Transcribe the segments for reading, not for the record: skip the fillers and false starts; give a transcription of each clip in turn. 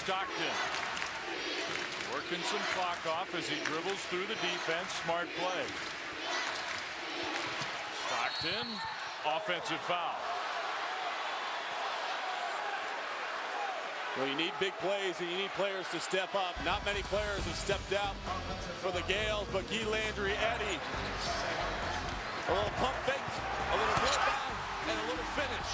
Stockton. Working some clock off as he dribbles through the defense. Smart play. Stockton, offensive foul. Well, you need big plays and you need players to step up. Not many players have stepped out for the Gaels, but Guy Landry, Eddie. A little pump fake, a little rebound, and a little finish.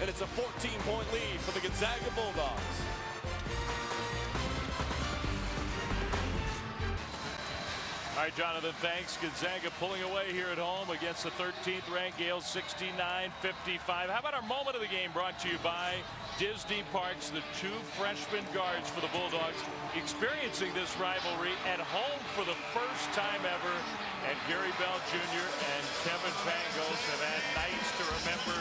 And it's a 14-point lead for the Gonzaga Bulldogs. All right, Jonathan, thanks. Gonzaga pulling away here at home against the 13th ranked Gaels, 69-55. How about our moment of the game brought to you by Disney Parks, the two freshman guards for the Bulldogs experiencing this rivalry at home for the first time ever. And Gary Bell Jr. and Kevin Pangos have had nights to remember.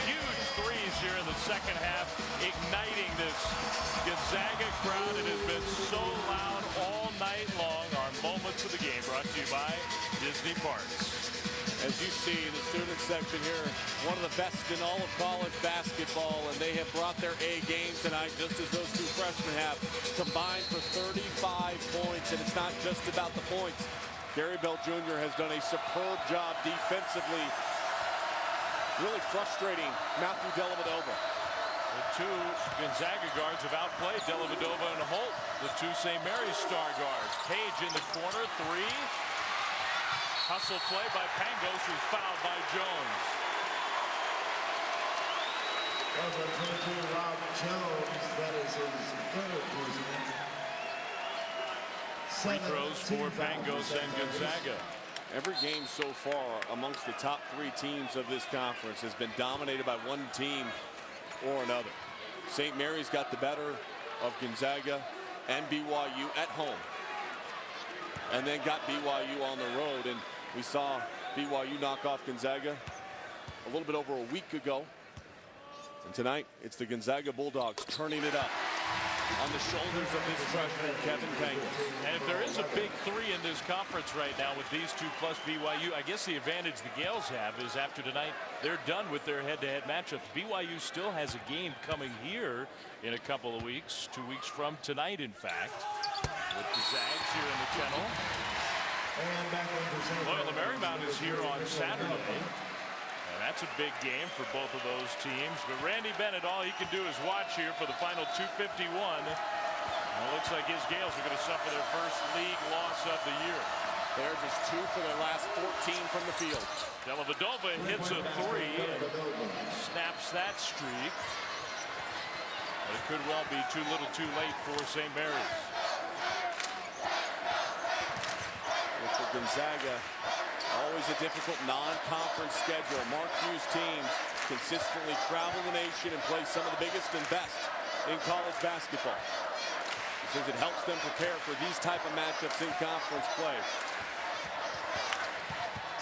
Huge threes here in the second half, igniting this Gonzaga crowd. It has been so loud all night long. Our moments of the game brought to you by Disney Parks. As you see, the student section here, one of the best in all of college basketball, and they have brought their A game tonight, just as those two freshmen have, combined for 35 points, and it's not just about the points. Gary Bell Jr. has done a superb job defensively, really frustrating Matthew Dellavedova. The two Gonzaga guards have outplayed Dellavedova and Holt, the two St. Mary's star guards. Page in the corner, three. Hustle play by Pangos, who's fouled by Jones. Number 22, Rob Jones, that is his third personal. Free throws for Pangos and Gonzaga. Every game so far amongst the top three teams of this conference has been dominated by one team or another. St. Mary's got the better of Gonzaga and BYU at home, and then got BYU on the road. And we saw BYU knock off Gonzaga a little bit over a week ago. And tonight, it's the Gonzaga Bulldogs turning it up on the shoulders of this freshman, Kevin Pangos. And if there is a big three in this conference right now with these two plus BYU, I guess the advantage the Gaels have is after tonight, they're done with their head-to-head matchups. BYU still has a game coming here in a couple of weeks, 2 weeks from tonight, in fact, with the Zags here in the kennel. And back into Loyal to Marymount is here on Saturday. And that's a big game for both of those teams. But Randy Bennett, all he can do is watch here for the final 2:51. And it looks like his Gaels are going to suffer their first league loss of the year. They're just 2 for their last 14 from the field. Dellavedova hits a three and snaps that streak. But it could well be too little too late for St. Mary's. For Gonzaga, always a difficult non-conference schedule. Mark Few's teams consistently travel the nation and play some of the biggest and best in college basketball. He says it helps them prepare for these type of matchups in conference play.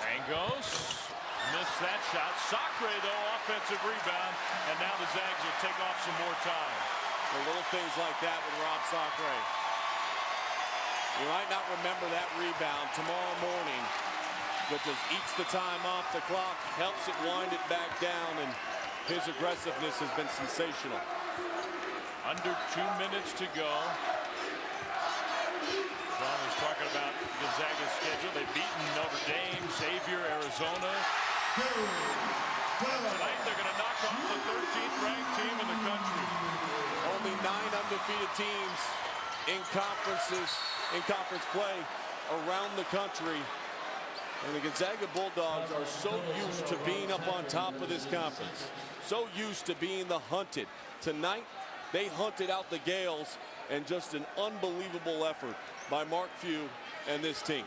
Pangos missed that shot. Sacre, though, offensive rebound, and now the Zags will take off some more time. The little things like that with Rob Sacre. You might not remember that rebound tomorrow morning, but just eats the time off the clock, helps it wind it back down, and his aggressiveness has been sensational. Under 2 minutes to go. Sean was talking about Gonzaga's schedule. They've beaten Notre Dame, Xavier, Arizona. Tonight they're going to knock off the 13th ranked team in the country. Only 9 undefeated teams in conference play around the country. And the Gonzaga Bulldogs are so used to being up on top of this conference, so used to being the hunted. Tonight, they hunted out the Gaels, and just an unbelievable effort by Mark Few and this team.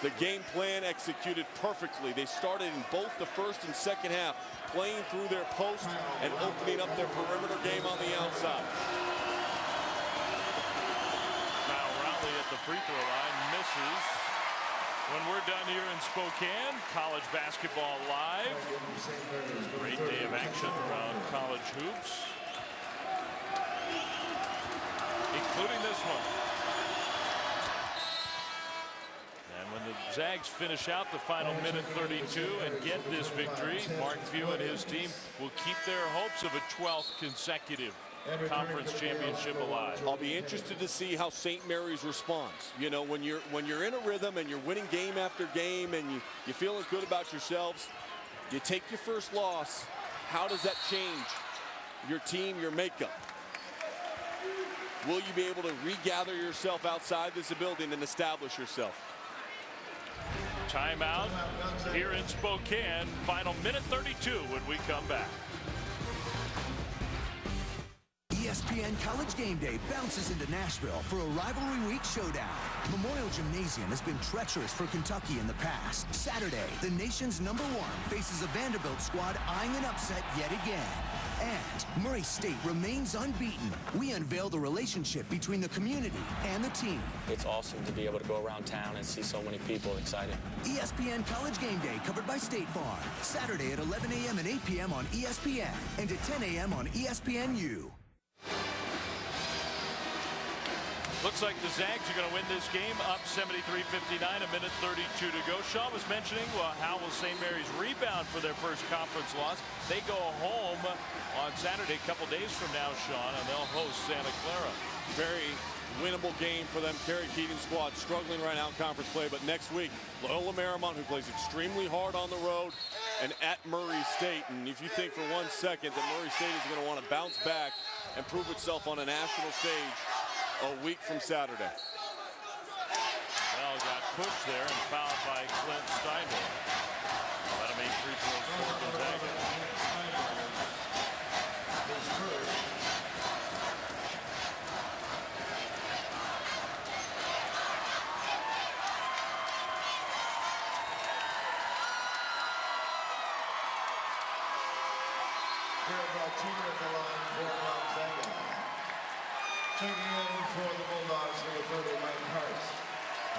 The game plan executed perfectly. They started in both the first and second half, playing through their post and opening up their perimeter game on the outside. Now Rowley at the free throw line misses. When we're done here in Spokane, college basketball live. Great day of action around college hoops, including this one. And when the Zags finish out the final minute 32 and get this victory, Mark Few and his team will keep their hopes of a 12th consecutive conference championship alive. I'll be interested to see how St. Mary's responds. You know, when you're in a rhythm and you're winning game after game and you're feeling good about yourselves, you take your first loss. How does that change your team, your makeup? Will you be able to regather yourself outside this building and establish yourself? Timeout here in Spokane. Final minute 32 when we come back. ESPN College Game Day bounces into Nashville for a rivalry week showdown. Memorial Gymnasium has been treacherous for Kentucky in the past. Saturday, the nation's #1 faces a Vanderbilt squad eyeing an upset yet again. And Murray State remains unbeaten. We unveil the relationship between the community and the team. It's awesome to be able to go around town and see so many people excited. ESPN College Game Day covered by State Farm. Saturday at 11 a.m. and 8 p.m. on ESPN and at 10 a.m. on ESPNU. Looks like the Zags are going to win this game, up 73-59, a minute 32 to go. Sean was mentioning, well, how will St. Mary's rebound for their first conference loss? They go home on Saturday, a couple days from now, Sean, and they'll host Santa Clara. Very winnable game for them. Kerry Keating's squad struggling right now in conference play, but next week, Loyola Marymount, who plays extremely hard on the road, and at Murray State. And if you think for 1 second that Murray State is going to want to bounce back and prove itself on a national stage a week from Saturday. Well, got pushed there and fouled by Clint Steindl. That'll make free throws for Gonzaga.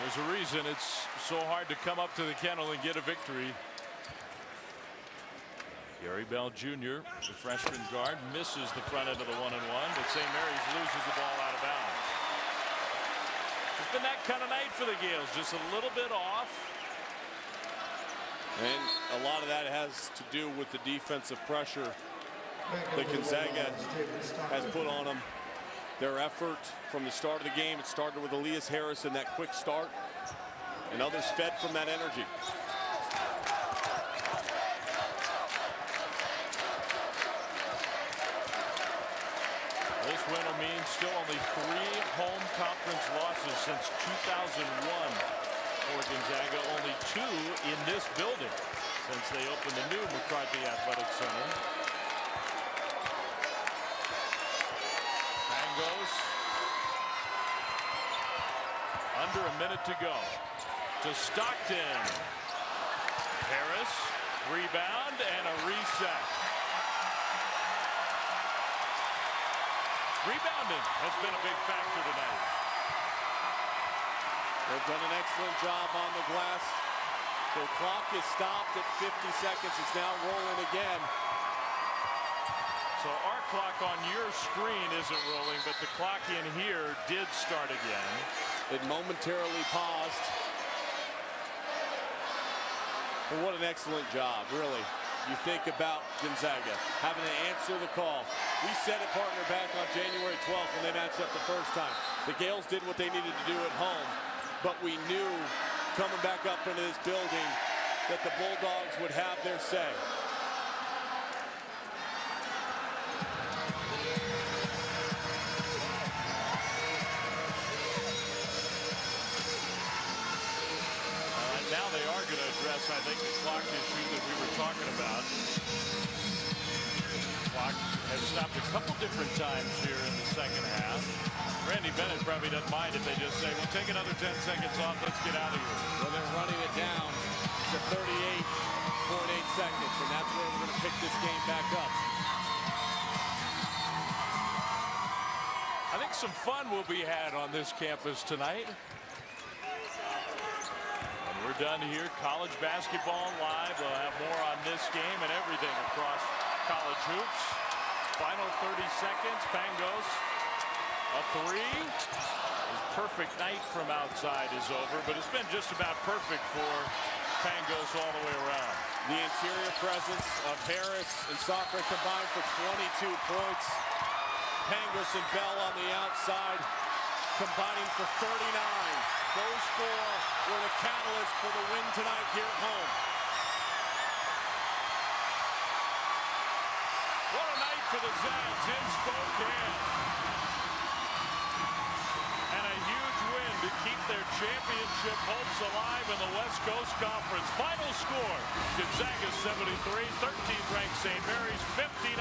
There's a reason it's so hard to come up to the kennel and get a victory. Gary Bell Jr., the freshman guard, misses the front end of the 1-and-1, but St. Mary's loses the ball out of bounds. It's been that kind of night for the Gaels, just a little bit off. And a lot of that has to do with the defensive pressure that Gonzaga has put on them. Their effort from the start of the game, it started with Elias Harris and that quick start, and others fed from that energy. This win will mean still only 3 home conference losses since 2001 for Gonzaga, only 2 in this building since they opened the new McCarthy Athletic Center. Goes under a minute to go to Stockton. Harris, rebound and a reset. Rebounding has been a big factor tonight. They've done an excellent job on the glass. The clock is stopped at 50 seconds. It's now rolling again. So our clock on your screen isn't rolling, but the clock in here did start again. It momentarily paused. But what an excellent job, really. You think about Gonzaga having to answer the call. We set a partner back on January 12th when they matched up the first time. The Gaels did what they needed to do at home, but we knew coming back up into this building that the Bulldogs would have their say. Now they are going to address, I think, the clock issue that we were talking about. The clock has stopped a couple different times here in the second half. Randy Bennett probably doesn't mind if they just say, we'll take another 10 seconds off, let's get out of here. Well, they're running it down to 38.8 seconds, and that's where we're going to pick this game back up. I think some fun will be had on this campus tonight. We're done here. College basketball live. We'll have more on this game and everything across college hoops. Final 30 seconds. Pangos, a 3. His perfect night from outside is over, but it's been just about perfect for Pangos all the way around. The interior presence of Harris and Sacre combined for 22 points. Pangos and Bell on the outside, combining for 39. Those four were the catalyst for the win tonight here at home. What a night for the Zags in Spokane. And a huge win to keep their championship hopes alive in the West Coast Conference. Final score, Gonzaga 73, 13th ranked St. Mary's 59.